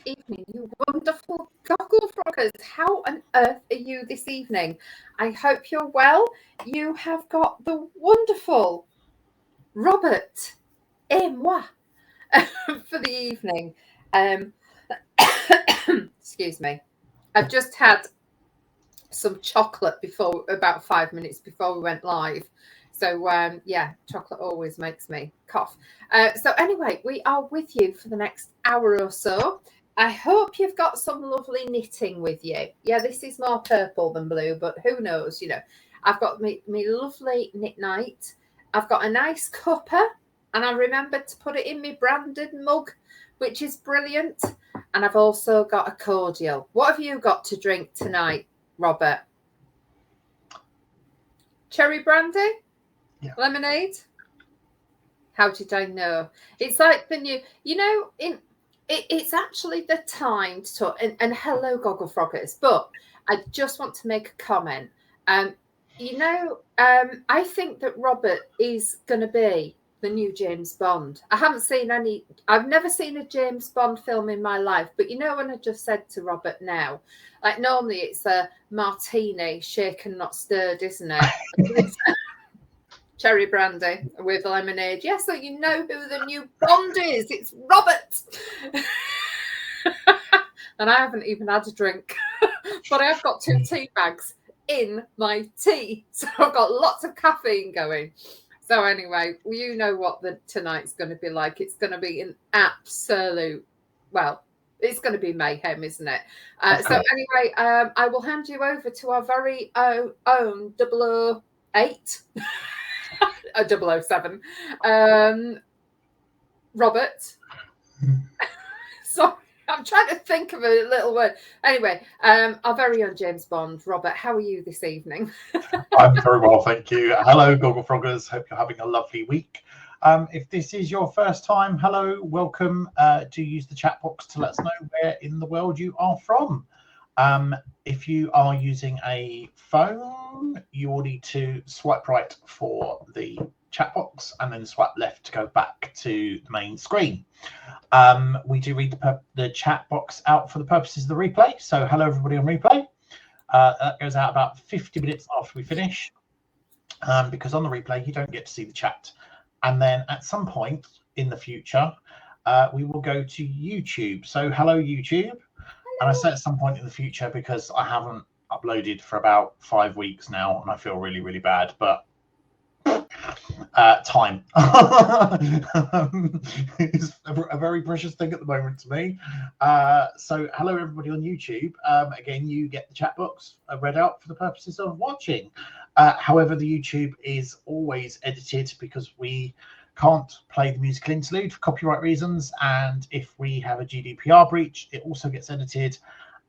evening, you wonderful Gogglefrogs. How on earth are you this evening? I hope you're well. You have got the wonderful Robert et moi for the evening. Excuse me. I've just had some chocolate before, about 5 minutes before we went live. So yeah, chocolate always makes me cough. So anyway, we are with you for the next hour or so. I hope you've got some lovely knitting with you. Yeah, this is more purple than blue, but who knows? I've got me lovely knit night. I've got a nice cuppa, and I remembered to put it in my branded mug, which is brilliant. And I've also got a cordial. What have you got to drink tonight, Robert? Cherry brandy? Yeah. Lemonade? How did I know? It's like the new, it's actually the time to talk. And hello, Gogglefroggers. But I just want to make a comment. I think that Robert is going to be the new James Bond. I've never seen a James Bond film in my life. But when I just said to Robert now, like normally it's a martini, shaken, not stirred, isn't it? Cherry brandy with lemonade. Yeah, so you know who the new Bond is. It's Robert. And I haven't even had a drink. But I have got 2 tea bags in my tea. So I've got lots of caffeine going. So anyway, you know what tonight's going to be like. It's going to be an absolute, it's going to be mayhem, isn't it? So anyway, I will hand you over to our very own 008. 007. Robert. Sorry, I'm trying to think of a little word. Anyway, our very own James Bond. Robert, how are you this evening? I'm very well, thank you. Hello, Gogglefroggers. Hope you're having a lovely week. If this is your first time, hello, welcome. Do use the chat box to let us know where in the world you are from. If you are using a phone, you will need to swipe right for the chat box and then swipe left to go back to the main screen. We do read the chat box out for the purposes of the replay. So hello, everybody on replay. That goes out about 50 minutes after we finish, because on the replay, you don't get to see the chat. And then at some point in the future, we will go to YouTube. So hello, YouTube. And I say at some point in the future because I haven't uploaded for about 5 weeks now, and I feel really, really bad. But time is a very precious thing at the moment to me. So hello, everybody on YouTube. Again, you get the chat box read out for the purposes of watching. However, the YouTube is always edited because we can't play the musical interlude for copyright reasons, and if we have a GDPR breach, it also gets edited.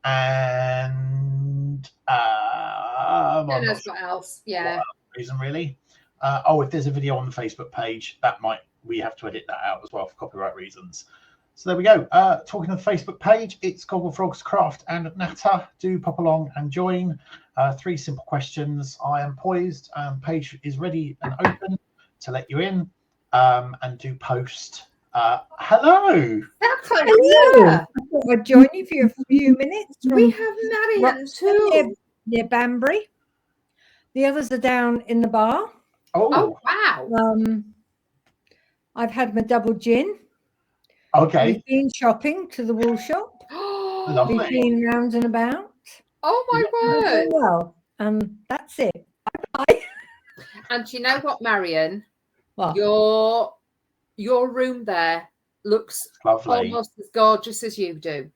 And Who knows what else? Yeah. Reason really. If there's a video on the Facebook page, we have to edit that out as well for copyright reasons. So there we go. Talking of the Facebook page, it's Gogglefrogs Craft and Natter. Do pop along and join. 3 simple questions. I am poised. Page is ready and open to let you in. And do post. Hello. Hello. I thought I'd join you for a few minutes. We have Marion too. Near Banbury. The others are down in the bar. Oh wow. I've had my double gin. Okay. We've been shopping to the wool shop. Lovely. We've been round and about. Oh my word. Well, that's it. Bye. And you know what, Marion? What? Your room there looks lovely, almost as gorgeous as you do.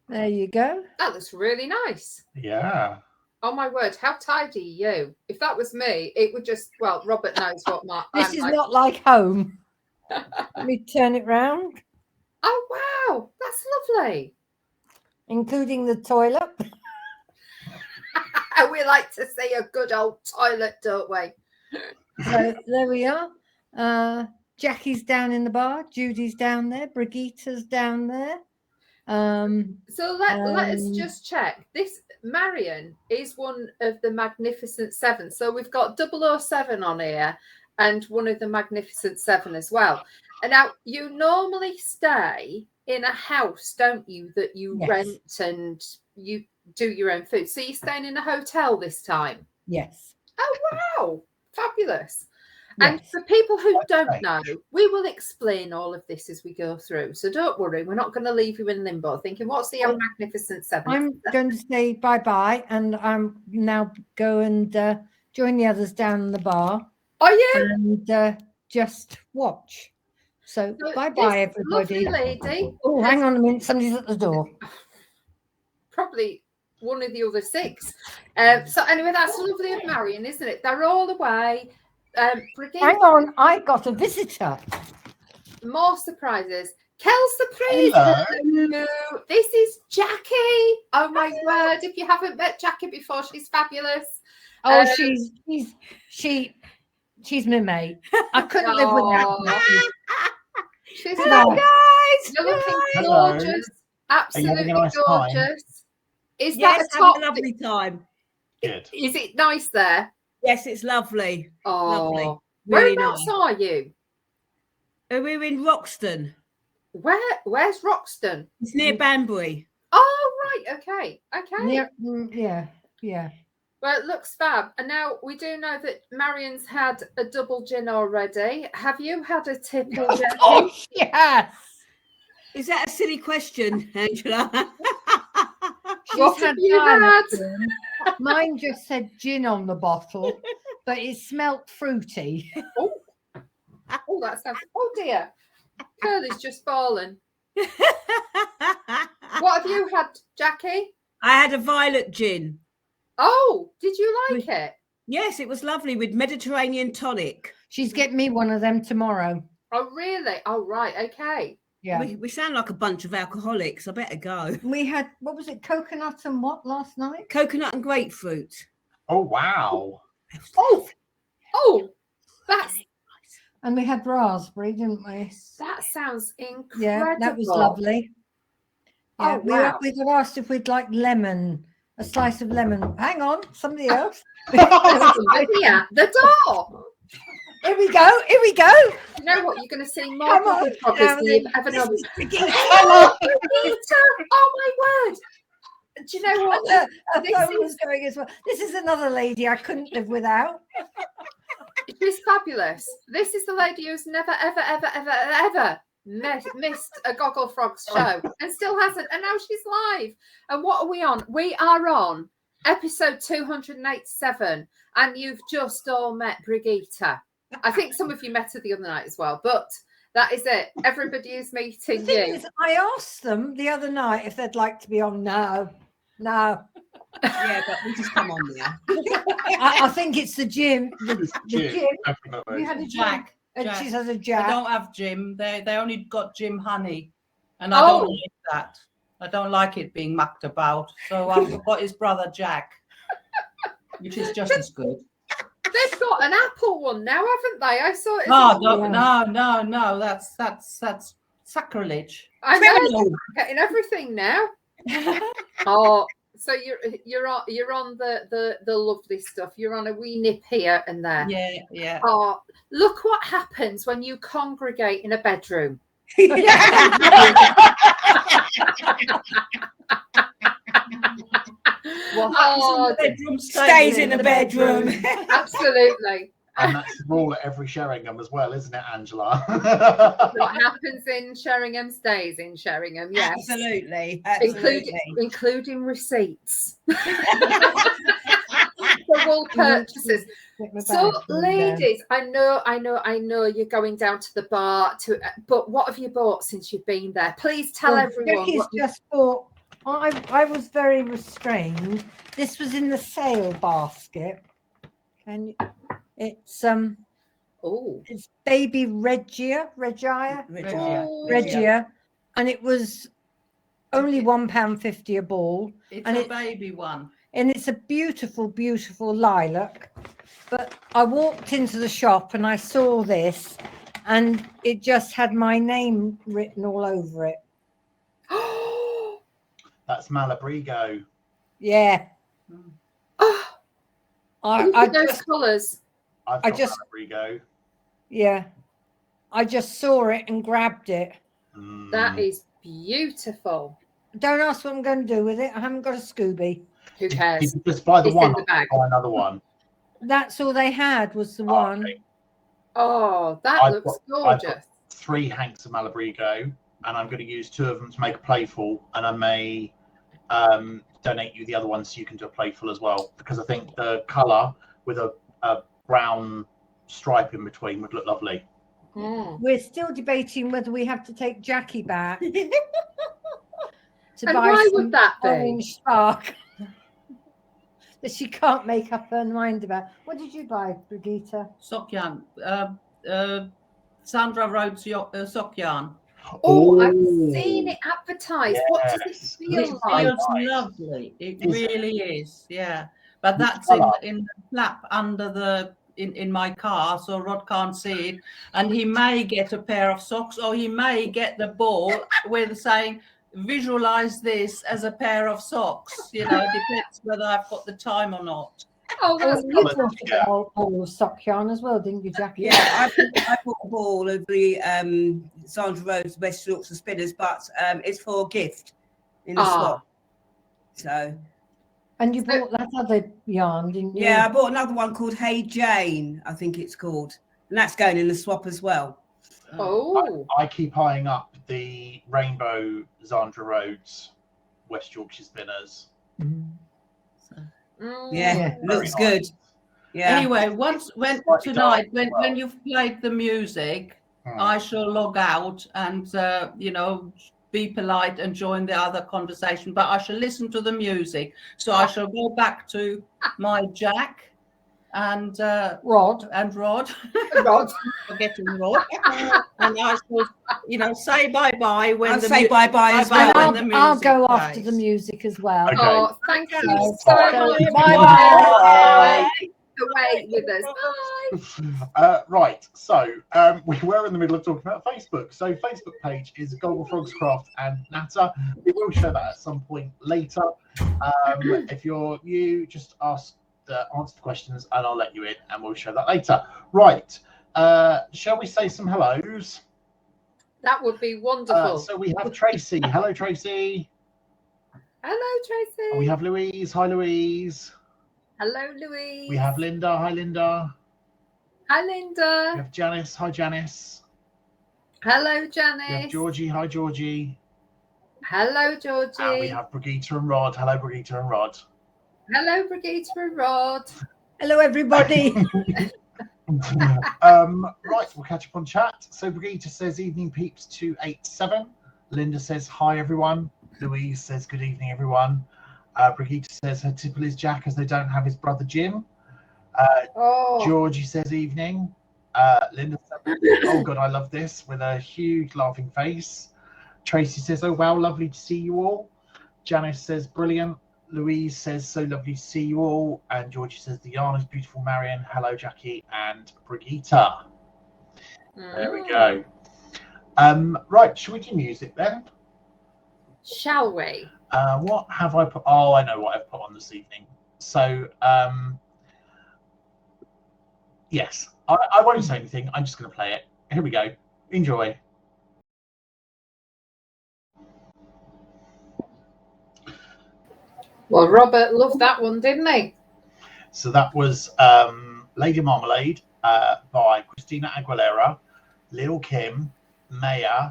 There you go. That looks really nice. Yeah. Oh my word, how tidy are you? If that was me, it would just, Robert knows what This is not like home. Let me turn it round. Oh wow, that's lovely. Including the toilet. We like to see a good old toilet, don't we? So there we are. Jackie's down in the bar. Judy's down there. Brigitta's down there. So let us just check. This Marion is one of the Magnificent Seven. So we've got 007 on here and one of the Magnificent Seven as well. And now you normally stay in a house, don't you, that you Yes. rent and you do your own food. So you're staying in a hotel this time? Yes. Oh, wow. Fabulous. And Yes. for people who don't Okay. know, we will explain all of this as we go through. So don't worry, we're not going to leave you in limbo thinking, what's the Magnificent Seven? I'm going to say bye-bye, and I'm now go and join the others down in the bar Oh, yeah. and just watch. So So bye-bye, this everybody. lovely lady. Oh, hang on a minute. Somebody's at the door. Probably one of the other six. So anyway, that's lovely of Marion, isn't it? They're all away. Brigitte, Hang on. I got a visitor. more surprises. Kel surprise. Hello. Hello. This is Jackie. Oh my word! If you haven't met Jackie before, she's fabulous. Oh, she's my mate. I couldn't live without her. She's Hello, guys. You're looking Hello. gorgeous. Are you Absolutely having a nice time? gorgeous. Is Yes, that a having top? a lovely time. Good. Is it nice there? Yes, it's lovely. Oh, Lovely. Really whereabouts nice. are you? We're in Roxton. Where's Roxton? It's near Banbury. Oh, right. Okay. Yeah. Well, it looks fab. And now we do know that Marion's had a double gin already. Have you had a tipple, Jackie? Oh, yes. Is that a silly question, Angela? What She's have had you diamond had? gin. Mine just said gin on the bottle, but it smelt fruity. Oh, that sounds. Oh dear, Curly's just fallen. What have you had, Jackie? I had a violet gin. Oh, did you like it? Yes, it was lovely with Mediterranean tonic. She's getting me one of them tomorrow. Oh, really? Oh, right. Okay. Yeah. We sound like a bunch of alcoholics. I better go. We had, what was it, coconut and what last night? Coconut and grapefruit. Oh, wow. Oh, that's. And we had raspberry, didn't we? That sounds incredible. Yeah, that was lovely. Yeah, Oh, wow. we got asked if we'd like lemon, a slice of lemon. Hang on, somebody else. Somebody at the door. Here we go. You know what? You're going to see more Come on, Gogglefrogs now than you've then. ever known. Hello. Oh my word! Do you know what? I This thought it is- was going as well. This is another lady I couldn't live without. She's fabulous. This is the lady who's never, ever missed a Gogglefrogs show and still hasn't. And now she's live. And what are we on? We are on episode 287. And you've just all met Brigitte. I think some of you met her the other night as well. But that is it. Everybody is The meeting thing you. is, I asked them the other night if they'd like to be on. No. Yeah, but we just come on there. I think it's the gym. The Cheers, gym. definitely. You had a Jack. And Jack. she has a They Jack. don't have Jim. They only got Jim Honey, and I don't like that. I don't like it being mucked about. So I've got his brother Jack, which is just as good. They've got an apple one now, haven't they? I saw it. No. That's sacrilege. I know. Getting everything now. Oh, so you're on the lovely stuff. You're on a wee nip here and there. Yeah. Oh, look what happens when you congregate in a bedroom. What Oh, happens in the bedroom stays in the bedroom. absolutely. And that's the rule at every Sheringham as well, isn't it, Angela? What happens in Sheringham stays in Sheringham. Yes, Absolutely. including receipts. For all purchases. So, ladies, I know you're going down to the bar but what have you bought since you've been there? Please tell everyone. Jackie's just bought. I was very restrained. This was in the sale basket, and it's it's baby Regia, and it was only £1.50 a ball. It's And a it- baby one. And it's a beautiful, beautiful lilac. But I walked into the shop and I saw this, and it just had my name written all over it. That's Malabrigo. Yeah. Oh, I look at those just, colours. I've I got just- Malabrigo. yeah. I just saw it and grabbed it. That is beautiful. Don't ask what I'm going to do with it. I haven't got a Scooby. Who Did cares? you just buy the It's one in the or bag. buy another one? That's all they had was the Oh, one. okay. Oh, that I've looks got gorgeous. 3 hanks of Malabrigo, and I'm going to use 2 of them to make a playful, and I may donate you the other one so you can do a playful as well, because I think the colour with a brown stripe in between would look lovely. We're still debating whether we have to take Jackie back to And buy why some would that be? orange spark that she can't make up her mind about. What did you buy, Brigitte? Sock yarn. Sandra Rhodes sock yarn. Oh, I've seen it advertised. Yes. What does it It feel like? feels Nice. lovely. It Is really is. Yeah. But Which that's colour? in the flap under the in my car, so Rod can't see it. And he may get a pair of socks, or he may get the ball with saying, visualize this as a pair of socks. You know, it depends whether I've got the time or not. Oh, that's You colours bought did you get? a ball of sock yarn as well, didn't you, Jackie? Yeah, I bought a ball of the Sandra Rhodes West Yorkshire Spinners, but it's for a gift in the swap. So. And you bought that other yarn, didn't you? Yeah, I bought another one called Hey Jane, I think it's called. And that's going in the swap as well. Oh. I keep eyeing up the rainbow Sandra Rhodes West Yorkshire Spinners. Yeah, looks Very good. nice. Yeah. Anyway, Slightly tonight, dark as well. when you've played the music, I shall log out and be polite and join the other conversation. But I shall listen to the music. So I shall go back to my Jack and Rod. Rod. Forgetting Rod. And I shall, say bye-bye when I'll say bye-bye as well. when the music I'll go plays. after the music as well. Okay. Oh, thank you so So, much. bye-bye. Away with us. Bye. Right, so we were in the middle of talking about Facebook. So Facebook page is Gogglefrogs Craft and Natter. We will share that at some point later. If you're new, just answer the questions and I'll let you in and we'll share that later. Right, shall we say some hellos? That would be wonderful. So we have Tracy. Hello, Tracy. Hello, Tracy. We have Louise. Hi, Louise. Hello, Louise. We have Linda. Hi, Linda. Hi, We Linda. have Janice. Hi, Janice. Hello, We have Janice. Georgie. Hi, Georgie. Hello, Georgie. And we have Brigitte and Rod. Hello, Brigitte and Rod. Hello, Brigitte and Rod. Hello, everybody. Right, we'll catch up on chat. So Brigitte says evening peeps 287. Linda says hi everyone. Louise says good evening everyone. Brigitte says her tipple is Jack as they don't have his brother Jim. Georgie says evening. Linda says, oh god, I love this, with a huge laughing face. Tracy says, oh wow, lovely to see you all. Janice says brilliant. Louise says, so lovely to see you all. And Georgie says, the yarn is beautiful, Marion. Hello, Jackie and Brigitte. There we go. Right, shall we do music then? Shall we? What have I put? Oh, I know what I've put on this evening. So, yes, I won't say anything. I'm just going to play it. Here we go. Enjoy. Well, Robert loved that one, didn't he? So that was Lady Marmalade by Christina Aguilera, Lil Kim, Maya,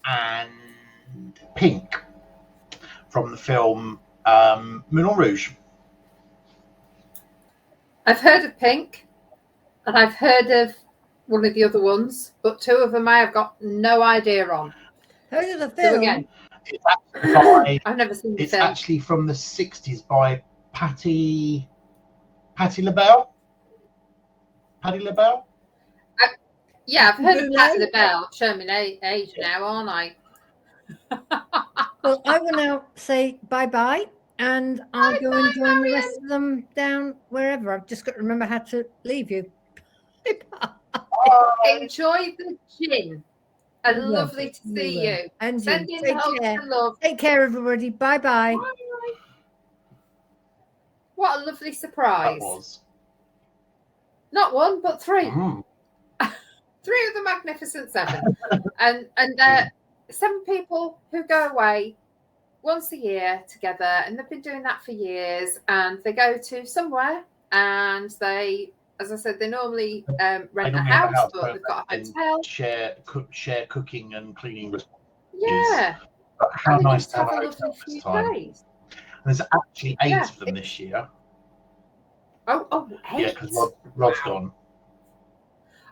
and Pink from the film Moulin Rouge. I've heard of Pink, and I've heard of one of the other ones, but 2 of them I have got no idea on. Heard of the So film? again, I've never seen the it's film. actually from the 60s by Patti LaBelle. Patti LaBelle? Yeah, I've heard of Patti LaBelle. Show me age now, aren't I? Well, I will now say bye-bye, and I'll go and join the rest of them down wherever. I've just got to remember how to leave you. Enjoy the gin. And lovely to see you. And Send you. in Take hugs care. and love. Take care, everybody. Bye-bye. Bye. What a lovely surprise. That was. Not 1, but 3. Mm. 3 of the Magnificent 7. and 7 people who go away once a year together, and they've been doing that for years, and they go to somewhere, and they, as I said, they normally rent a house, but they've got a hotel. Share cooking and cleaning responsibilities. Yeah. But how and nice to have have a a lovely hotel few this time. days. There's actually 8 Yeah, of them this year. Oh, 8. Yeah, because Rod's gone.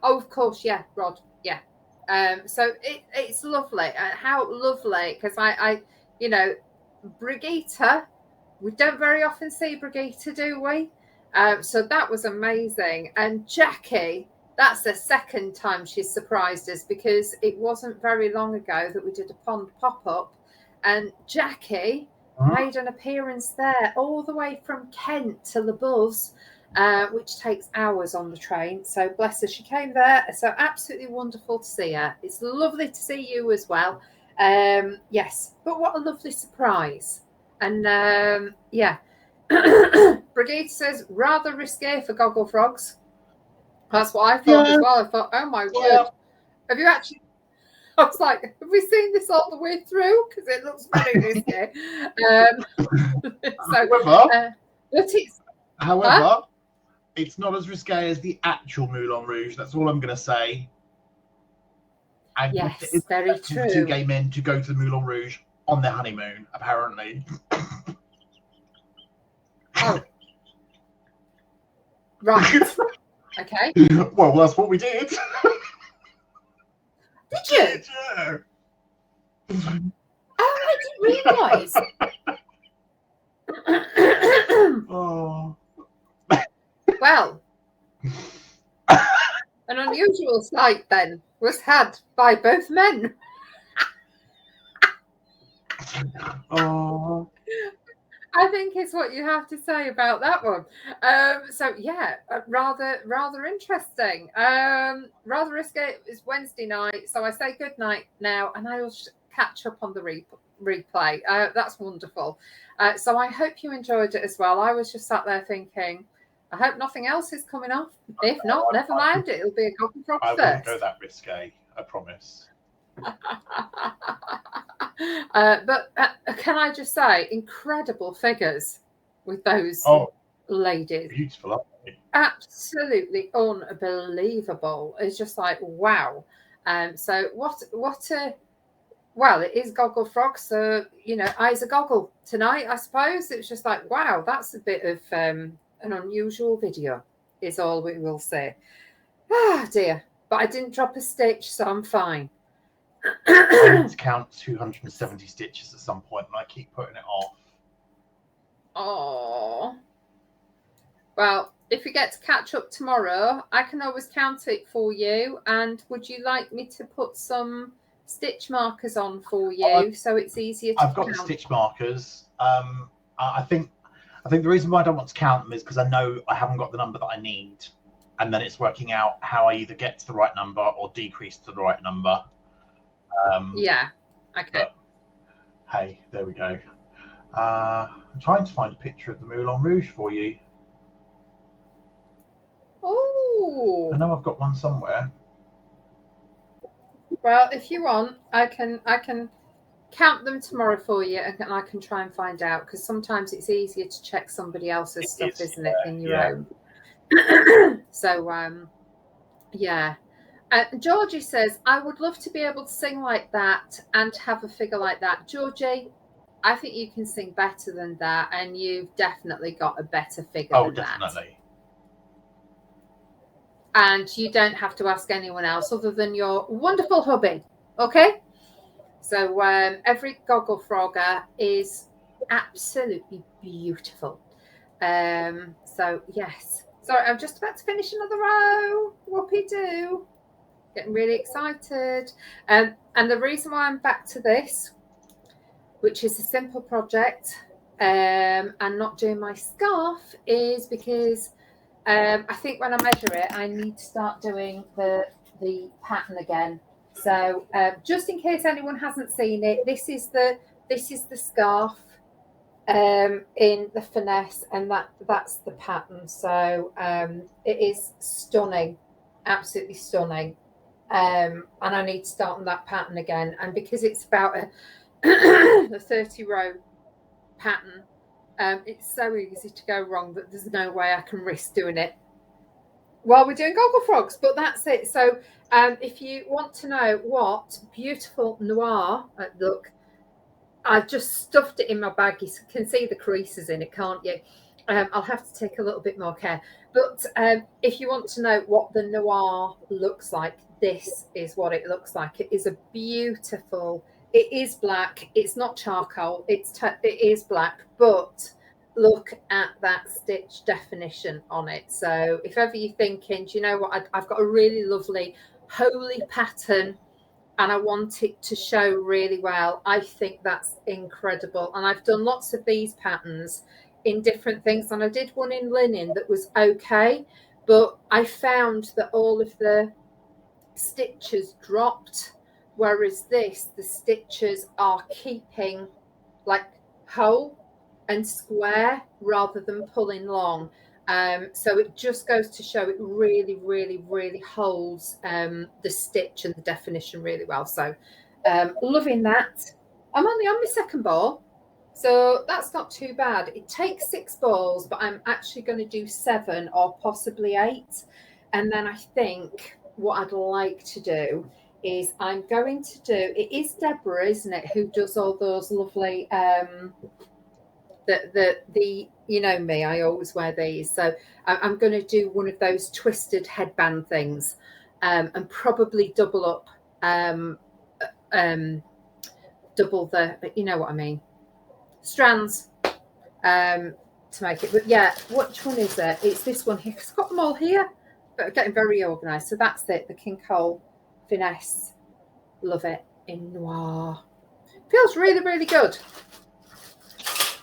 Oh, of course, yeah, Rod, yeah. So it's lovely. How lovely, because I, you know, Brigitte, we don't very often see Brigitte, do we? So that was amazing. And Jackie, that's the second time she's surprised us, because it wasn't very long ago that we did a pond pop-up, and Jackie made an appearance there, all the way from Kent to Le Buzz, which takes hours on the train. So bless her, she came there. So absolutely wonderful to see her. It's lovely to see you as well. Yes, but what a lovely surprise. And yeah, Brigitte says rather risque for Gogglefrogs. That's what I thought as well. I thought, oh my word, have you actually? I was like, have we seen this all the way through? Because it looks very risky. However, it's not as risque as the actual Moulin Rouge. That's all I'm going to say. And yes, it's very true. 2 gay men to go to the Moulin Rouge on their honeymoon, apparently. Oh. Right. Okay. Well, that's what we did. Did you? Yeah. Oh, I didn't realise. Oh. Well, an unusual sight then was had by both men. Oh. I think it's what you have to say about that one. So yeah, rather interesting. Rather risky. It's Wednesday night, so I say good night now, and I will catch up on the replay. That's wonderful. So I hope you enjoyed it as well. I was just sat there thinking, I hope nothing else is coming off. If not, never mind. It'll be a Gogglefrogs I wouldn't go that risque, I promise. But can I just say, incredible figures with those ladies. Beautiful, aren't they? Absolutely unbelievable. It's just like, wow. So what a, well, it is Gogglefrogs, so you know, eyes a goggle tonight, I suppose. It's just like, wow, that's a bit of an unusual video, is all we will say. Ah, dear. But I didn't drop a stitch, so I'm fine. I need to count 270 stitches at some point, and I keep putting it off. Oh. Well, if we get to catch up tomorrow, I can always count it for you. And would you like me to put some stitch markers on for you so it's easier to I've got the stitch markers. I think the reason why I don't want to count them is because I know I haven't got the number that I need, and then it's working out how I either get to the right number or decrease to the right number. Yeah. Okay. But, hey, there we go. I'm trying to find a picture of the Moulin Rouge for you. Oh. I know I've got one somewhere. Well, if you want, I can count them tomorrow for you, and I can try and find out, because sometimes it's easier to check somebody else's stuff, isn't it, than your own. So, yeah. Georgie says, I would love to be able to sing like that and have a figure like that. Georgie, I think you can sing better than that, and you've definitely got a better figure than that. Oh, definitely. And you don't have to ask anyone else other than your wonderful hubby, okay? So every Gogglefrogger is absolutely beautiful. So, yes. Sorry, I'm just about to finish another row. Whoopie-doo. Getting really excited. And the reason why I'm back to this, which is a simple project, and not doing my scarf, is because I think when I measure it, I need to start doing the pattern again. So just in case anyone hasn't seen it, this is the scarf in the finesse, and that's the pattern. So it is stunning, absolutely stunning. and I need to start on that pattern again. And because it's about a 30-row pattern, it's so easy to go wrong that there's no way I can risk doing it while we're doing Gogglefrogs. But that's it. So if you want to know what beautiful noir look, I've just stuffed it in my bag. You can see the creases in it, can't you? I'll have to take a little bit more care. But if you want to know what the noir looks like, this is what it looks like. It is a beautiful, it is black. It's not charcoal. It is black, but look at that stitch definition on it. So if ever you're thinking, do you know what, I've got a really lovely holy pattern and I want it to show really well, I think that's incredible. And I've done lots of these patterns in different things, and I did one in linen that was okay, but I found that all of the stitches dropped, whereas this, the stitches are keeping like whole and square rather than pulling long. So it just goes to show it really, really, really holds the stitch and the definition really well. So loving that. I'm only on my second ball, so that's not too bad. It takes 6 balls, but I'm actually going to do 7 or possibly 8. And then I think what I'd like to do is I'm going to do, it is Deborah, isn't it, who does all those lovely the you know me, I always wear these. So I'm going to do one of those twisted headband things, and probably double up, double the, you know what I mean, strands, to make it. But yeah, which one is it? It's this one here. I've got them all here, but I'm getting very organised. So that's it, the King Cole Finesse. Love it in noir. Feels really, really good.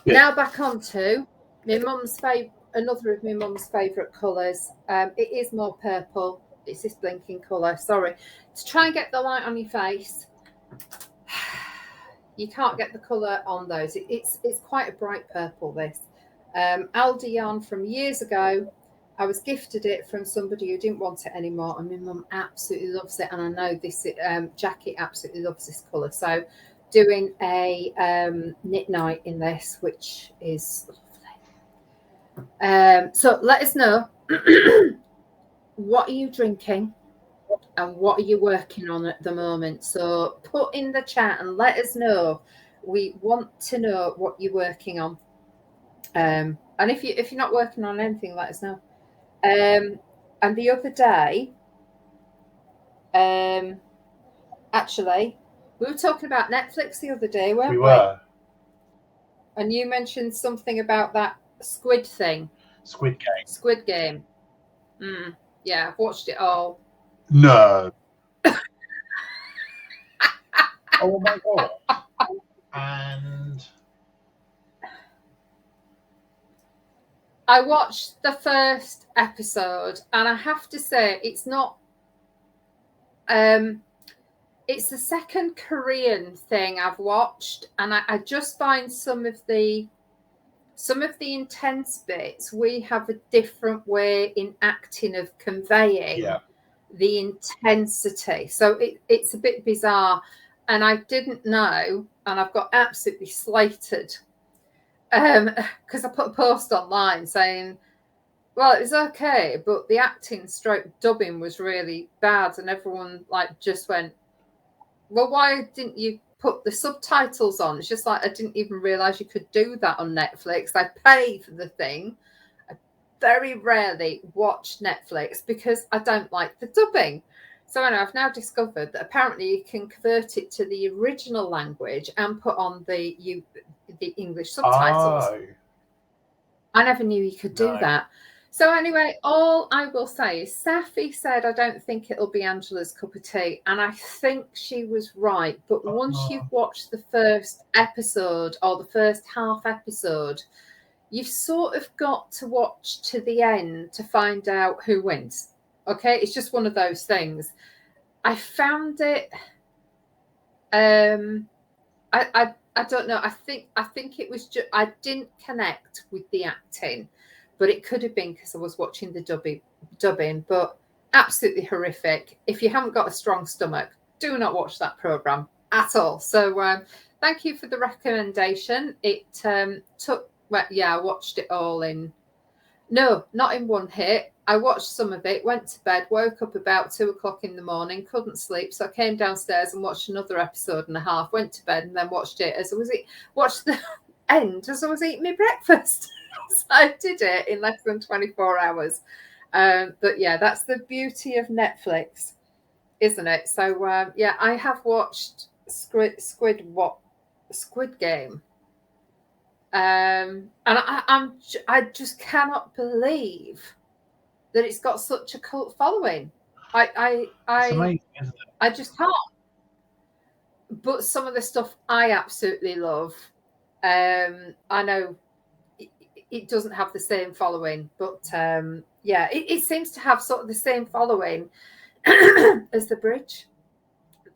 Yeah. Now back on to my mum's another of my mum's favourite colours. It is more purple. It's this blinking colour. Sorry. To try and get the light on your face, you can't get the colour on those. It's quite a bright purple, this. Aldi yarn from years ago. I was gifted it from somebody who didn't want it anymore, and my mum absolutely loves it. And I know this Jackie absolutely loves this colour. So doing a knit night in this, which is lovely. So let us know what are you drinking and what are you working on at the moment. So put in the chat and let us know. We want to know what you're working on. And if you're not working on anything, let us know. And the other day, actually, we were talking about Netflix the other day, weren't we? We were. And you mentioned something about that squid thing. Squid Game. Squid Game. Yeah, I've watched it all. No. Oh my God. And I watched the first episode, and I have to say, it's not. It's the second Korean thing I've watched, and I just find some of the intense bits, we have a different way in acting of conveying the intensity. So it's a bit bizarre, and I didn't know, and I've got absolutely slated because I put a post online saying, well, it was okay, but the acting stroke dubbing was really bad, and everyone just went, well, why didn't you put the subtitles on? It's just I didn't even realize you could do that on Netflix. I pay for the thing. I very rarely watch Netflix because I don't like the dubbing. So anyway, I've now discovered that apparently you can convert it to the original language and put on the English subtitles. Oh. I never knew you could do that. So anyway, all I will say is Safi said, I don't think it'll be Angela's cup of tea. And I think she was right. But once you've watched the first episode or the first half episode, you've sort of got to watch to the end to find out who wins. Okay? It's just one of those things. I found it... I don't know. I think it was just... I didn't connect with the acting. But it could have been because I was watching the dubbing. But absolutely horrific. If you haven't got a strong stomach, do not watch that program at all. So thank you for the recommendation. It took, well, yeah, I watched it all in, no, not in one hit. I watched some of it, went to bed, woke up about 2 o'clock in the morning, couldn't sleep. So I came downstairs and watched another episode and a half, went to bed and then watched it as I was watched the end as I was eating my breakfast. So I did it in less than 24 hours. But yeah, that's the beauty of Netflix, isn't it? So yeah, I have watched Squid Game. And I just cannot believe that it's got such a cult following. It's amazing, isn't it? I just can't. But some of the stuff I absolutely love. I know it doesn't have the same following, but yeah, it seems to have sort of the same following as The Bridge.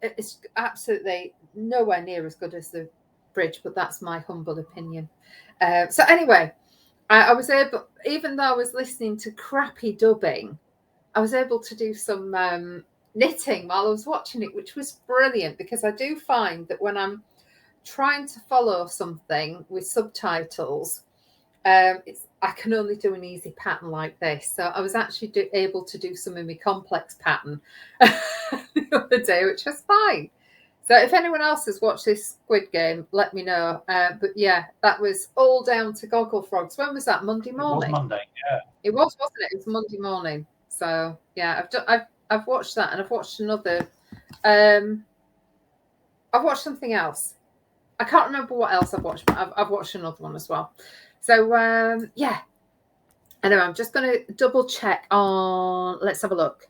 It's absolutely nowhere near as good as The Bridge, but that's my humble opinion. So anyway, I was able, even though I was listening to crappy dubbing, I was able to do some knitting while I was watching it, which was brilliant, because I do find that when I'm trying to follow something with subtitles, I can only do an easy pattern like this. So I was actually able to do some of my complex pattern the other day, which was fine. So if anyone else has watched this Squid Game, let me know. But yeah, that was all down to Gogglefrogs. When was that? Monday morning? It was Monday, yeah. It was, wasn't it? It was Monday morning. So yeah, I've watched that, and I've watched another. I've watched something else. I can't remember what else I've watched, but I've watched another one as well. So yeah. Anyway, I'm just going to double check on. Let's have a look.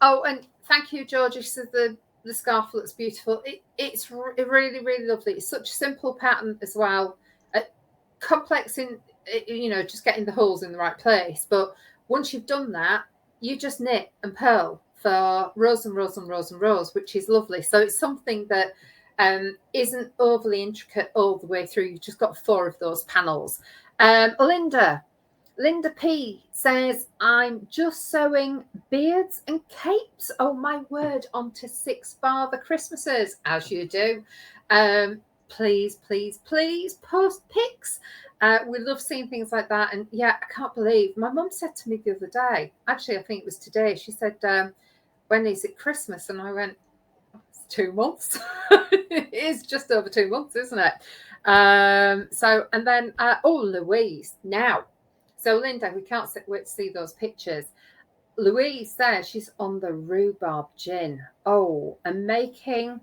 Oh, and thank you, Georgie. So the scarf looks beautiful. It's really, really lovely. It's such a simple pattern as well. Complex in, you know, just getting the holes in the right place. But once you've done that, you just knit and purl for rows and rows and rows and rows, which is lovely. So it's something that isn't overly intricate all the way through. You've just got 4 of those panels. Linda P says, I'm just sewing beards and capes. Oh my word, onto 6 Father Christmases, as you do. Please, please, please post pics. We love seeing things like that. And yeah, I can't believe my mum said to me the other day, actually, I think it was today, she said, when is it Christmas? And I went, 2 months. It is just over 2 months, isn't it? So, and then Louise now. So Linda, we can't wait to see those pictures. Louise says she's on the rhubarb gin. Oh, and making,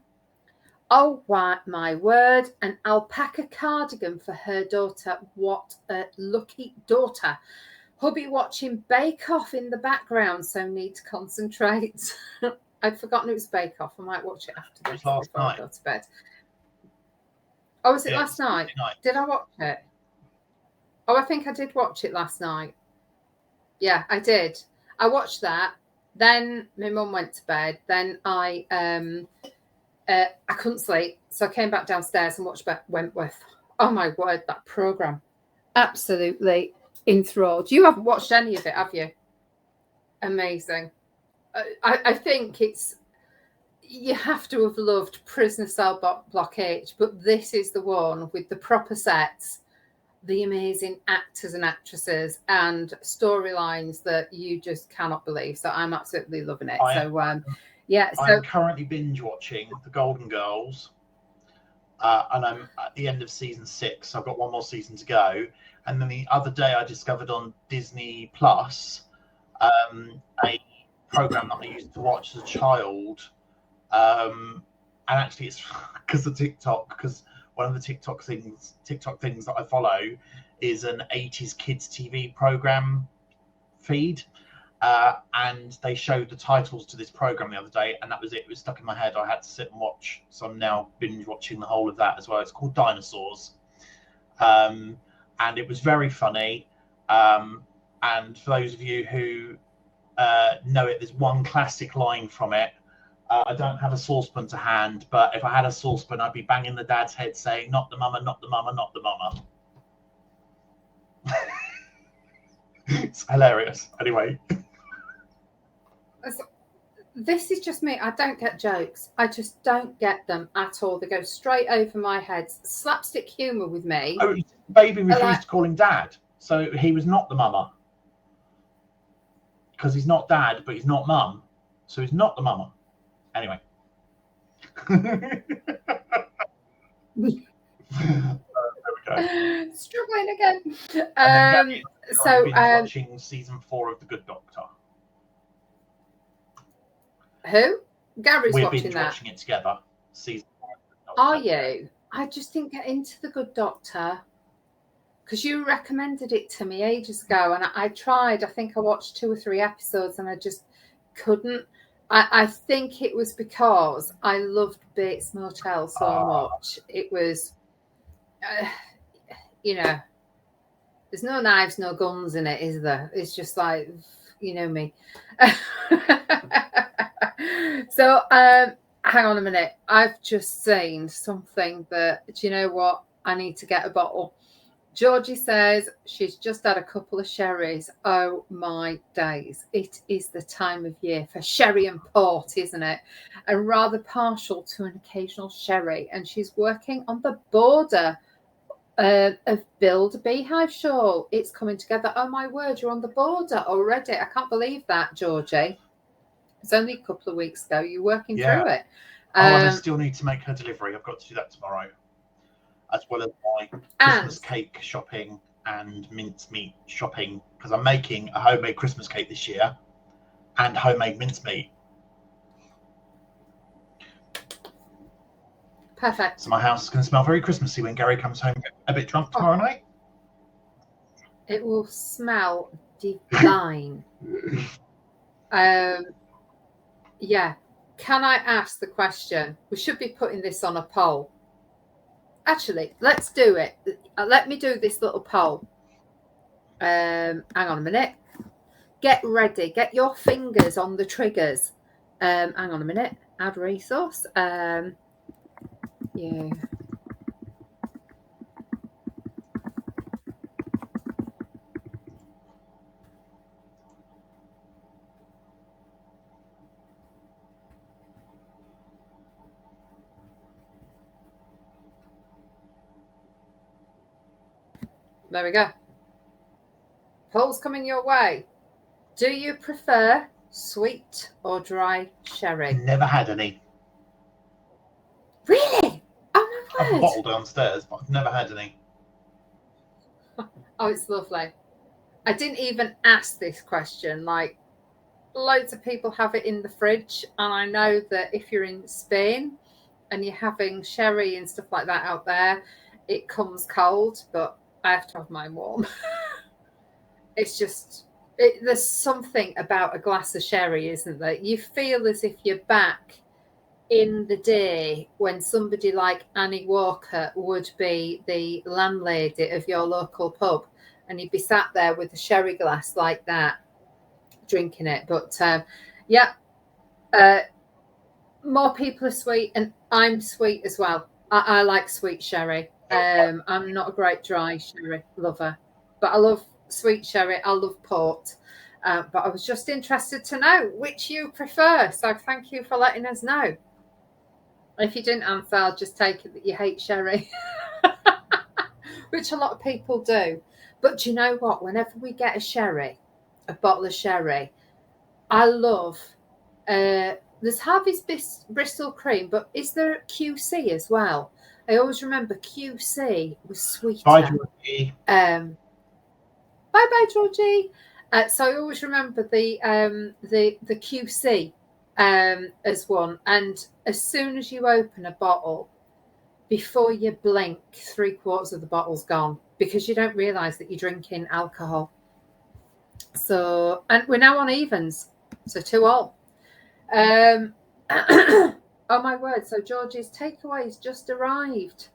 oh my word, an alpaca cardigan for her daughter. What a lucky daughter. Hubby watching Bake Off in the background, so need to concentrate. I'd forgotten it was Bake Off. I might watch it after this before I go to bed. Oh, was it last night? Did I watch it? Oh, I think I did watch it last night. Yeah, I did. I watched that. Then my mum went to bed. Then I couldn't sleep, so I came back downstairs and watched Wentworth. Oh my word, that program! Absolutely enthralled. You haven't watched any of it, have you? Amazing. I think you have to have loved Prisoner Cell Block H, but this is the one with the proper sets, the amazing actors and actresses, and storylines that you just cannot believe. So I'm absolutely loving it. Yeah. So I'm currently binge watching The Golden Girls, and I'm at the end of season 6. I've got 1 more season to go. And then the other day, I discovered on Disney Plus a program that I used to watch as a child, and actually it's because of TikTok, because one of the TikTok things that I follow is an 80s kids TV program feed, and they showed the titles to this program the other day, and that was it. It was stuck in my head. I had to sit and watch, so I'm now binge watching the whole of that as well. It's called Dinosaurs, and it was very funny, and for those of you who know it, there's one classic line from it. I don't have a saucepan to hand, but if I had a saucepan, I'd be banging the dad's head saying, not the mama, not the mama, not the mama. It's hilarious. Anyway. This is just me. I don't get jokes. I just don't get them at all. They go straight over my head. Slapstick humour with me. Oh, baby refused to call him dad, so he was not the mama. Because he's not dad, but he's not mum, so he's not the mama. Anyway. There we go. Struggling again. So watching season 4 of The Good Doctor. Who? Gary's We've watching been that. watching it together. Season 4 of The Good Doctor. Are you? I just didn't get into The Good Doctor because you recommended it to me ages ago, and I tried. I think I watched 2 or 3 episodes, and I just couldn't. I think it was because I loved Bates Motel so much. It was, there's no knives, no guns in it, is there? It's just like, you know me. So, hang on a minute. I've just seen something that, do you know what? I need to get a bottle. Georgie says she's just had a couple of sherries. Oh my days. It is the time of year for sherry and port, isn't it? And rather partial to an occasional sherry. And she's working on the border of Build a Beehive Shawl. It's coming together. Oh my word, you're on the border already. I can't believe that, Georgie. It's only a couple of weeks ago. You're working through it. And I still need to make her delivery. I've got to do that tomorrow, as well as my Christmas cake shopping and mincemeat shopping, because I'm making a homemade Christmas cake this year and homemade mincemeat. Perfect. So my house is going to smell very Christmassy when Gary comes home a bit drunk tomorrow night. It will smell divine. Yeah. Can I ask the question? We should be putting this on a poll. Actually, let's do it. Let me do this little poll. Hang on a minute. Get ready. Get your fingers on the triggers. Hang on a minute. Add resource. Yeah. There we go. Poll's coming your way. Do you prefer sweet or dry sherry? Never had any. Really? Oh I my have a word. bottle downstairs, but I've never had any. Oh, it's lovely. I didn't even ask this question. Like, loads of people have it in the fridge, and I know that if you're in Spain and you're having sherry and stuff like that out there, it comes cold, but I have to have mine warm. It's just, there's something about a glass of sherry, isn't there? You feel as if you're back in the day when somebody like Annie Walker would be the landlady of your local pub, and you'd be sat there with a sherry glass like that, drinking it. But more people are sweet, and I'm sweet as well. I like sweet sherry. I'm not a great dry sherry lover, but I love sweet sherry. I love port. But I was just interested to know which you prefer. So thank you for letting us know. If you didn't answer, I'll just take it that you hate sherry, which a lot of people do. But do you know what? Whenever we get a bottle of sherry, I love, there's Harvey's Bristol cream, but is there QC as well? I always remember QC was sweeter. Bye, Georgie. Bye, Georgie. So I always remember the QC as one. And as soon as you open a bottle, before you blink, 3/4 of the bottle's gone because you don't realise that you're drinking alcohol. So, and we're now on evens, so 2-2. Oh my word! So Georgie's takeaways just arrived.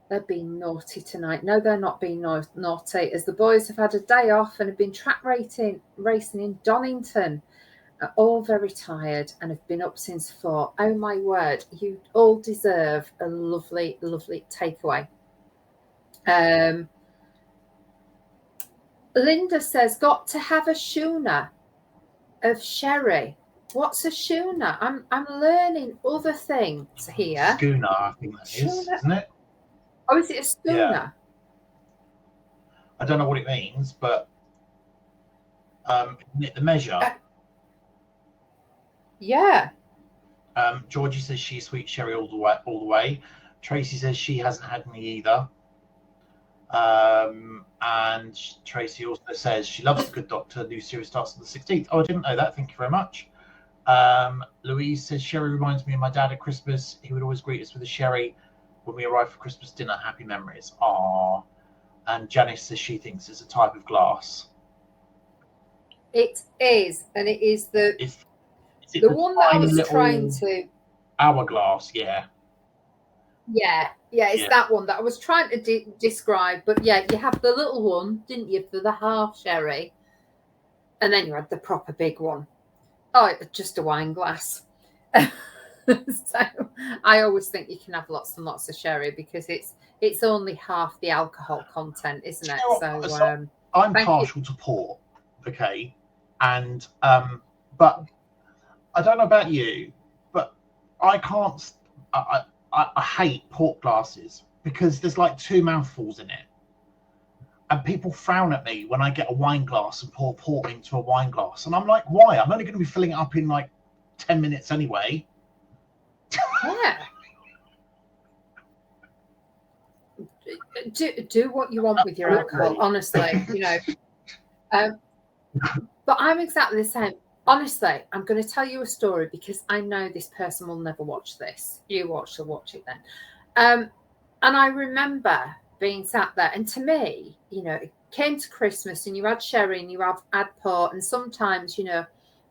They're being naughty tonight. No, they're not being naughty, as the boys have had a day off and have been track racing in Donington. Are all very tired and have been up since 4. Oh my word! You all deserve a lovely, lovely takeaway. Linda says, got to have a schooner of sherry. What's a schooner? I'm learning other things here. Schooner, I think that is, isn't it? Oh, is it a schooner? Yeah. I don't know what it means, but isn't it the measure? Yeah. Georgie says she's sweet sherry all the way. Tracy says she hasn't had any either. And Tracy also says she loves The Good Doctor. New series starts on the 16th. Oh, I didn't know that. Thank you very much. Louise says sherry reminds me of my dad at Christmas. He would always greet us with a sherry when we arrived for Christmas dinner. Happy memories. Aww. And Janice says she thinks it's a type of glass. It is, and it is the one that I was trying to hourglass. Yeah. It's that one that I was trying to describe. But yeah, you have the little one, didn't you, for the half sherry, and then you had the proper big one. Oh, it was just a wine glass. So I always think you can have lots and lots of sherry because it's only half the alcohol content, isn't it? So I'm partial to port, okay, and but I don't know about you, but I can't. I hate port glasses because there's like 2 mouthfuls in it, and people frown at me when I get a wine glass and pour port into a wine glass, and I'm like, why? I'm only going to be filling it up in like 10 minutes anyway. Yeah. Do what you want with your alcohol, honestly, you know. But I'm exactly the same. Honestly, I'm going to tell you a story because I know this person will never watch this. You watch it then. And I remember being sat there, and to me, you know, it came to Christmas and you had sherry and you had port, and sometimes, you know,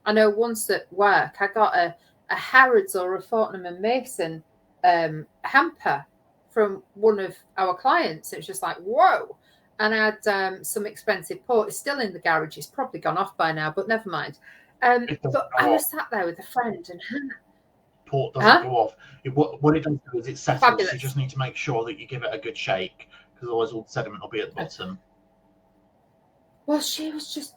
I know once at work I got a Harrods or a Fortnum and Mason hamper from one of our clients. It was just like, whoa. And I had some expensive port. It's still in the garage. It's probably gone off by now, but never mind. But I was sat there with a friend, and port doesn't go off. What it does do is it settles. Fabulous. You just need to make sure that you give it a good shake, because otherwise all the sediment will be at the bottom. Well, she was just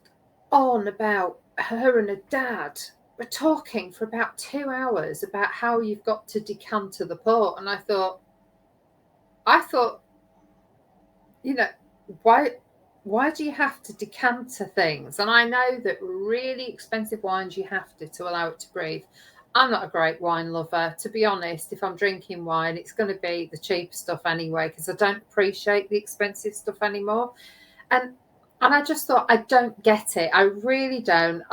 on about her and her dad were talking for about 2 hours about how you've got to decanter the port, and I thought, you know, why do you have to decanter things? And I know that really expensive wines you have to allow it to breathe. I'm not a great wine lover, to be honest. If I'm drinking wine, it's going to be the cheap stuff anyway, because I don't appreciate the expensive stuff anymore. And I just thought, I don't get it. I really don't.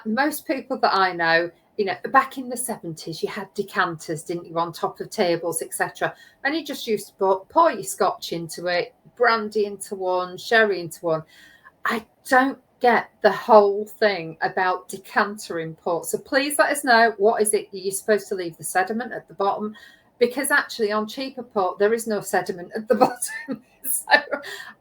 Most people that I know, you know, back in the 70s, you had decanters, didn't you, on top of tables, etc. And you just used to pour your scotch into it, brandy into one, sherry into one. I don't get the whole thing about decantering port. So please let us know, what is it you're supposed to leave the sediment at the bottom? Because actually on cheaper port, there is no sediment at the bottom. So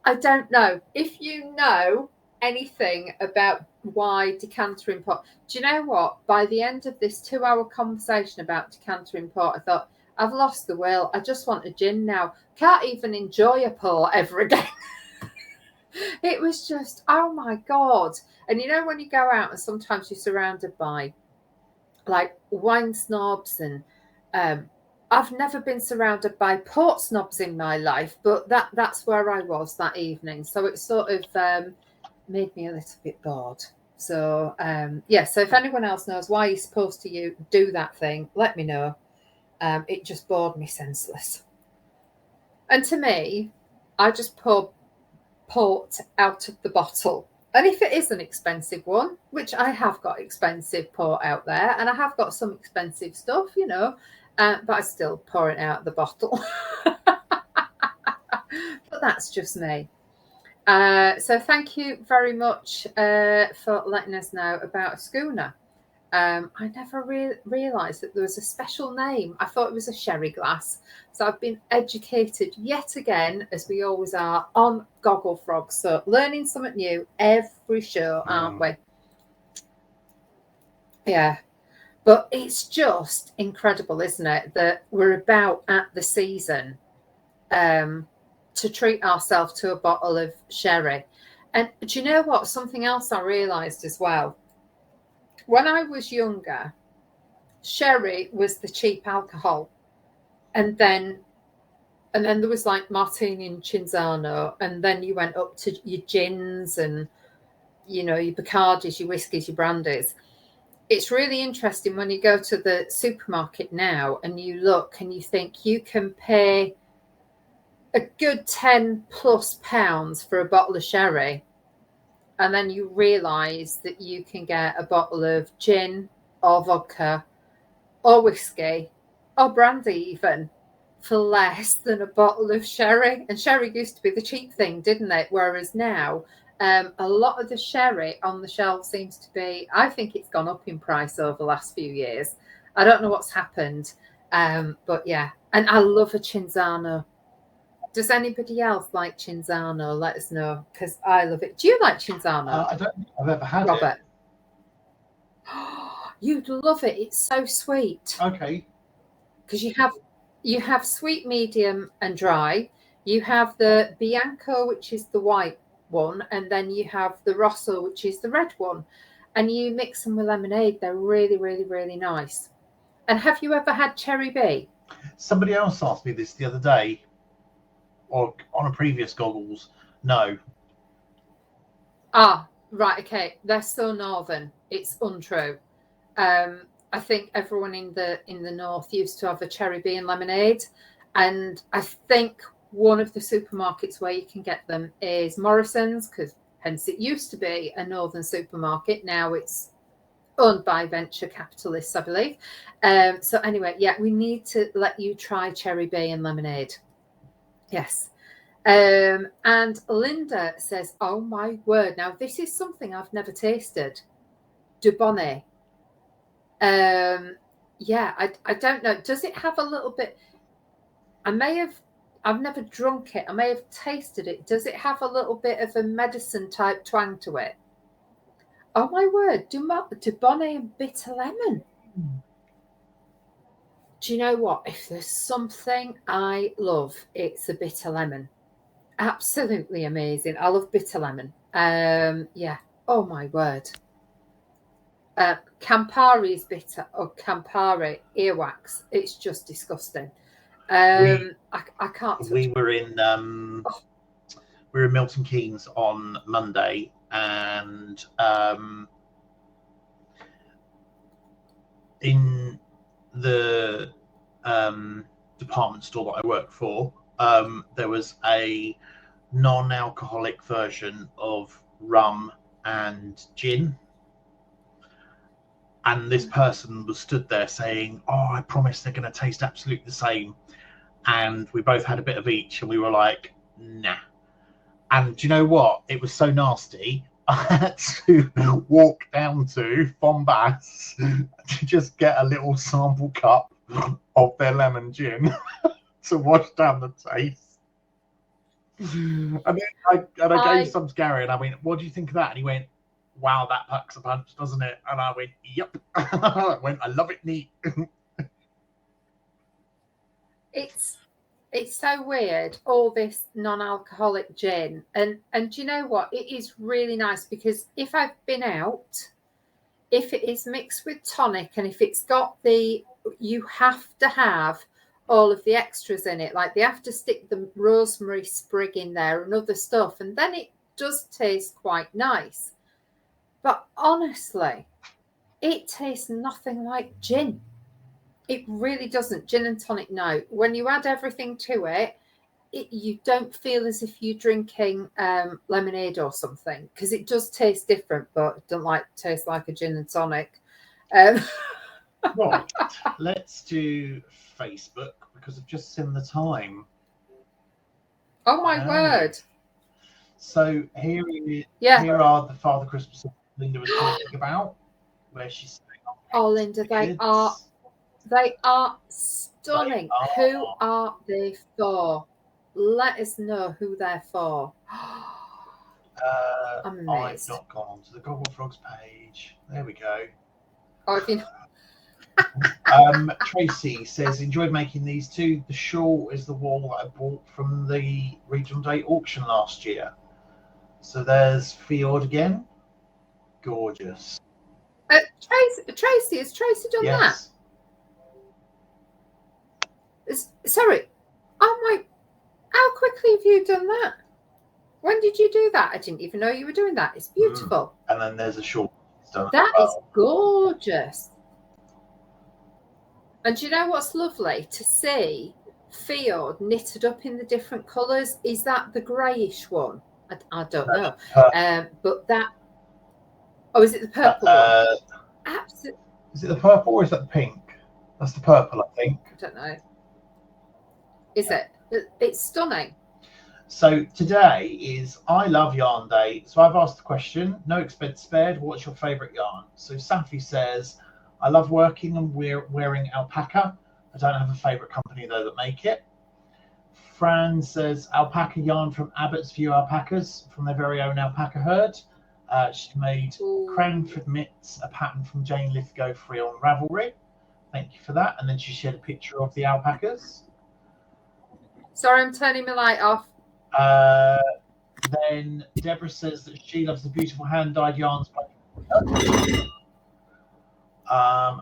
I don't know. If you know anything about why decantering port, do you know what? By the end of this 2-hour conversation about decantering port, I thought, I've lost the will. I just want a gin now. Can't even enjoy a port ever again. It was just, oh my God. And you know, when you go out and sometimes you're surrounded by like wine snobs, and I've never been surrounded by port snobs in my life, but that's where I was that evening. So it sort of made me a little bit bored. So so if anyone else knows why you're supposed to do that thing, let me know. It just bored me senseless. And to me, I just pour port out of the bottle. And if it is an expensive one, which I have got expensive port out there, and I have got some expensive stuff, you know, but I still pour it out of the bottle. But that's just me. So thank you very much for letting us know about a schooner. I never realised that there was a special name. I thought it was a sherry glass. So I've been educated yet again, as we always are, on Gogglefrogs. So learning something new every show, aren't we? Yeah. But it's just incredible, isn't it, that we're about at the season to treat ourselves to a bottle of sherry. And do you know what? Something else I realised as well. When I was younger, sherry was the cheap alcohol. And then there was like Martini and Cinzano. And then you went up to your gins and, your Bacardis, your whiskies, your brandies. It's really interesting when you go to the supermarket now and you look and you think you can pay a good £10+ for a bottle of sherry. And then you realise that you can get a bottle of gin or vodka or whiskey or brandy even for less than a bottle of sherry. And sherry used to be the cheap thing, didn't it? Whereas now, a lot of the sherry on the shelf seems to be, I think it's gone up in price over the last few years. I don't know what's happened. But yeah, and I love a Cinzano. Does anybody else like Cinzano? Let us know, because I love it. Do you like Cinzano? I don't think I've ever had Robert? You'd love it. It's so sweet. Okay. Because you have sweet, medium, and dry. You have the Bianco, which is the white one, and then you have the Rosso, which is the red one. And you mix them with lemonade. They're really, really, really nice. And have you ever had Cherry B? Somebody else asked me this the other day, or on a previous Goggles. No. Ah, right, okay. They're so northern. It's untrue. I think everyone in the north used to have a cherry bee and lemonade, and I think one of the supermarkets where you can get them is Morrison's, because hence it used to be a northern supermarket. Now it's owned by venture capitalists, I believe. So anyway, yeah, we need to let you try cherry bee and lemonade. Yes. And Linda says, oh my word, now this is something I've never tasted. Dubonnet. Yeah, I don't know. Does it have a little bit? I've never drunk it. I may have tasted it. Does it have a little bit of a medicine type twang to it? Oh my word, Dubonnet and bitter lemon. Do you know what? If there's something I love, it's a bitter lemon. Absolutely amazing. I love bitter lemon. Yeah. Oh my word. Campari is bitter, or Campari earwax. It's just disgusting. I can't. We were in Milton Keynes on Monday, and in the department store that I work for, there was a non-alcoholic version of rum and gin. And this person was stood there saying, oh, I promise they're going to taste absolutely the same. And we both had a bit of each, and we were like, nah. And do you know what? It was so nasty. I had to walk down to Bombas to just get a little sample cup of their lemon gin to wash down the taste. And then I gave some to Gary, and I went, what do you think of that? And he went, wow, that packs a punch, doesn't it? And I went, yep. I love it neat. It's so weird, all this non-alcoholic gin. And do you know what? It is really nice, because if I've been out, if it is mixed with tonic, and if it's got you have to have all of the extras in it. Like they have to stick the rosemary sprig in there and other stuff. And then it does taste quite nice. But honestly, it tastes nothing like gin. It really doesn't. Gin and tonic, no. When you add everything to it, you don't feel as if you're drinking lemonade or something, because it does taste different, but it doesn't taste like a gin and tonic. Right, let's do Facebook, because I've just seen the time. Oh my word. So here are the Father Christmas Linda was talking about, where she's saying, oh Linda, they are stunning. Who are they for? Let us know who they're for. I'm amazed. I've not gone onto the Gogglefrogs page. There we go. Oh, if you Tracy says, enjoyed making these too. The shawl is the wall that I bought from the Regional Day auction last year. So there's Fjord again. Gorgeous. Tracy, has Tracy done Yes. that? Sorry. Oh my, how quickly have you done that? When did you do that? I didn't even know you were doing that. It's beautiful. And then there's a short. That is gorgeous. And do you know what's lovely? To see Fjord knitted up in the different colours. Is that the greyish one? I don't know. But that... Oh, is it the purple one? Absolutely. Is it the purple or is that the pink? That's the purple, I think. I don't know. Is it? It's stunning. So today is I Love Yarn Day. So I've asked the question, no expense spared, what's your favourite yarn? So Safi says, I love working and wearing alpaca. I don't have a favourite company though that make it. Fran says, alpaca yarn from Abbott's View Alpacas, from their very own alpaca herd. She made Cranford mitts, a pattern from Jane Lithgow free on Ravelry. Thank you for that. And then she shared a picture of the alpacas. Sorry, I'm turning my light off. Then Deborah says that she loves the beautiful hand-dyed yarns by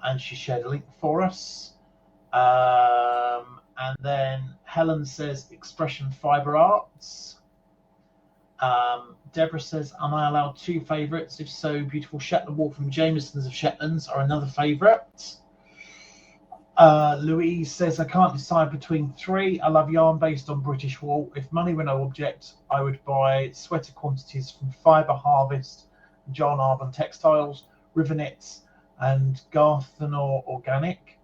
and she shared a link for us. And then Helen says Expression Fibre Arts. Deborah says, am I allowed 2 favourites? If so, beautiful Shetland wool from Jameson's of Shetlands are another favourite. Louise says, I can't decide between 3. I love yarn based on British wool. If money were no object, I would buy sweater quantities from Fibre Harvest, John Arbon Textiles, River Knits, and Garthenor Organic.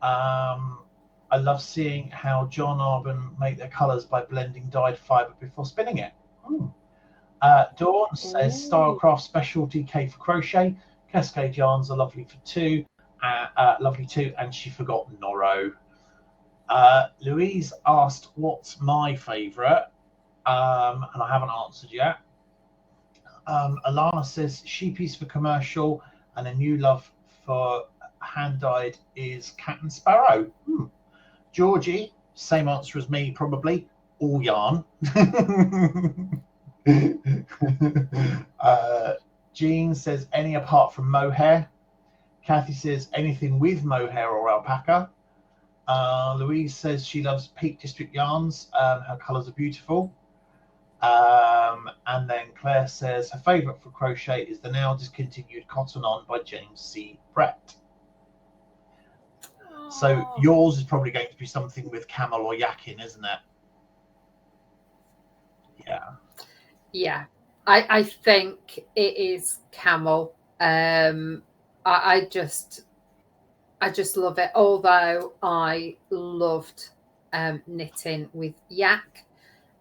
I love seeing how John Arbon make their colours by blending dyed fibre before spinning it. Dawn says, Stylecraft Specialty K for crochet. Cascade yarns are lovely for 2. Lovely too, and she forgot Noro. Louise asked what's my favourite, and I haven't answered yet. Alana says sheepies for commercial, and a new love for hand-dyed is Cat and Sparrow. Georgie, same answer as me probably, all yarn. Jean says any apart from mohair. Kathy says anything with mohair or alpaca. Louise says she loves Peak District yarns. Her colours are beautiful. And then Claire says her favourite for crochet is the now discontinued Cotton On by James C. Brett. So yours is probably going to be something with camel or yakin, isn't it? Yeah. Yeah, I think it is camel. I just love it. Although I loved knitting with yak.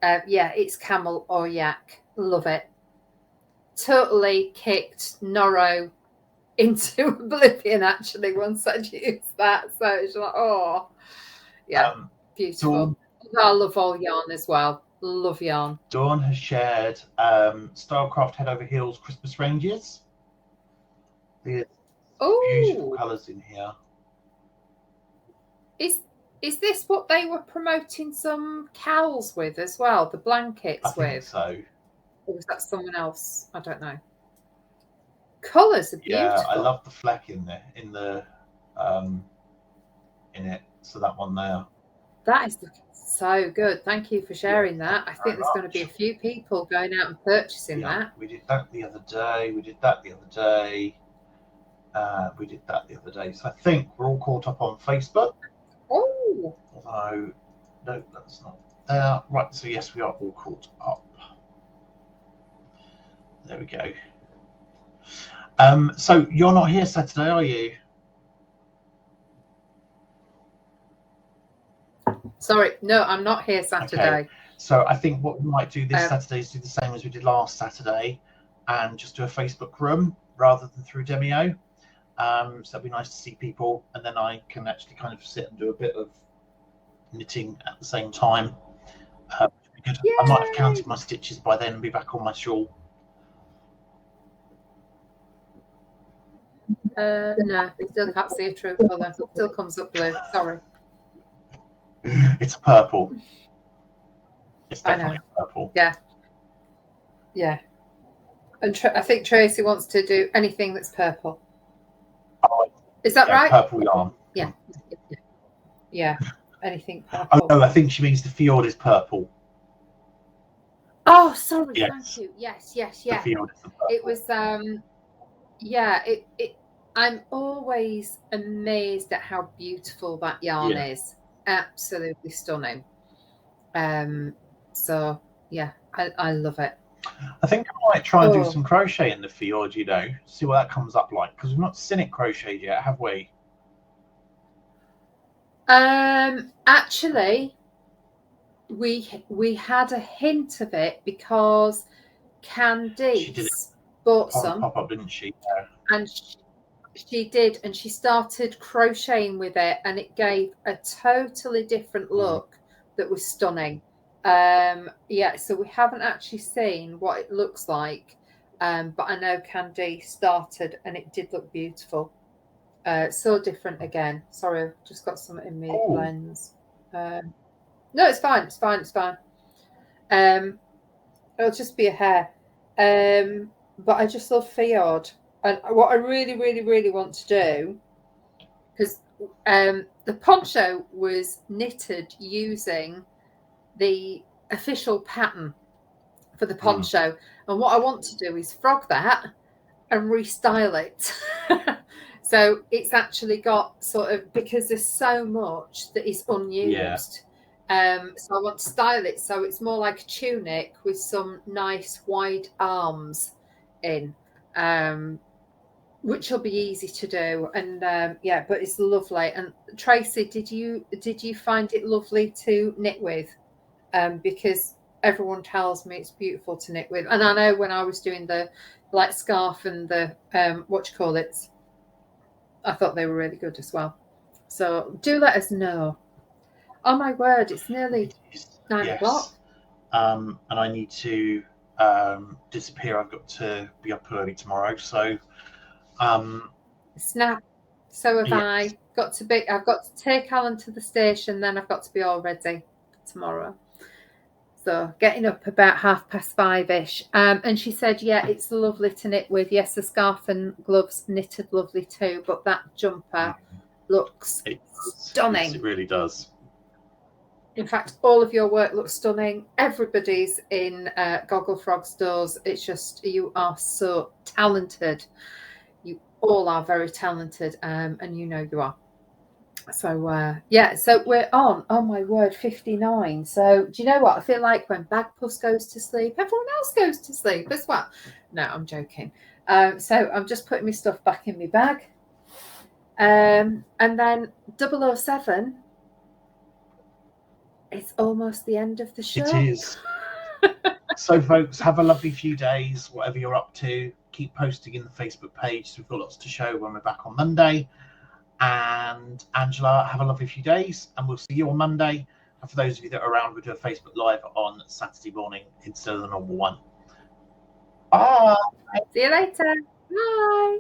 Yeah, it's camel or yak. Love it. Totally kicked Noro into oblivion actually once I used that. So it's like, oh, yeah, beautiful. I love all yarn as well. Love yarn. Dawn has shared Stylecraft Head Over Heels Christmas ranges. The beautiful colours in here. Is this what they were promoting some cowls with as well? The blankets I think so. Or was that someone else? I don't know. Colours are beautiful. Yeah, I love the fleck in it. So that one there. That is looking so good. Thank you for sharing that. I think there's going to be a few people going out and purchasing that. We did that the other day. We did that the other day. So I think we're all caught up on Facebook. Oh. Although, no, that's not there. Right, so yes, we are all caught up. There we go. So you're not here Saturday, are you? Sorry, no, I'm not here Saturday. Okay. So I think what we might do this Saturday is do the same as we did last Saturday and just do a Facebook room rather than through Demio. So that'd be nice to see people, and then I can actually kind of sit and do a bit of knitting at the same time. Which would be good. I might have counted my stitches by then and be back on my shawl. No, still can't see a true colour. Still comes up blue. Sorry. It's purple. It's definitely purple. Yeah. Yeah. And I think Tracy wants to do anything that's purple. Oh, Is that right? Purple yarn. Yeah. Yeah. Anything purple. Oh no, I think she means the fjord is purple. Oh, sorry. Yes. Thank you. Yes. The fjord is the purple. It was. Yeah. I'm always amazed at how beautiful that yarn is. Absolutely stunning. So yeah, I love it. I think I might try and do some crochet in the fjord, you know, see what that comes up like, because we've not seen it crocheted yet, have we? Actually, we had a hint of it because Candice bought some pop up, didn't she? Yeah. And she did, and she started crocheting with it, and it gave a totally different look that was stunning. Yeah, so we haven't actually seen what it looks like, but I know Candy started, and it did look beautiful. So different again. Sorry, I've just got something in my lens. No, it's fine. It's fine. It's fine. It'll just be a hair. But I just love fjord. And what I really, really, really want to do, because the poncho was knitted using the official pattern for the poncho. And what I want to do is frog that and restyle it. So it's actually got sort of, because there's so much that is unused. So I want to style it so it's more like a tunic with some nice wide arms in. Which will be easy to do, and yeah, but it's lovely. And Tracy, did you find it lovely to knit with? Because everyone tells me it's beautiful to knit with, and I know when I was doing the like scarf and the what you call it, I thought they were really good as well. So do let us know. Oh my word, it's nearly 9 o'clock. And I need to disappear. I've got to be up early tomorrow, so. Snap. So have I. I've got to take Alan to the station, then I've got to be all ready tomorrow. So getting up about 5:30ish. And she said, yeah, it's lovely to knit with. Yes, the scarf and gloves knitted lovely too, but that jumper looks stunning. Yes, it really does. In fact, all of your work looks stunning. Everybody's in Gogglefrogs stores. It's just, you are so talented. You all are very talented, and you know you are. So yeah, so we're on, oh my word, 59. So do you know what? I feel like when Bagpuss goes to sleep, everyone else goes to sleep as well. No, I'm joking. So I'm just putting my stuff back in my bag. And then 007, it's almost the end of the show. It is. So folks, have a lovely few days, whatever you're up to. Keep posting in the Facebook page. We've got lots to show when we're back on Monday. And Angela, have a lovely few days, and we'll see you on Monday. And for those of you that are around, we'll do a Facebook Live on Saturday morning instead of the normal one. Bye. See you later. Bye.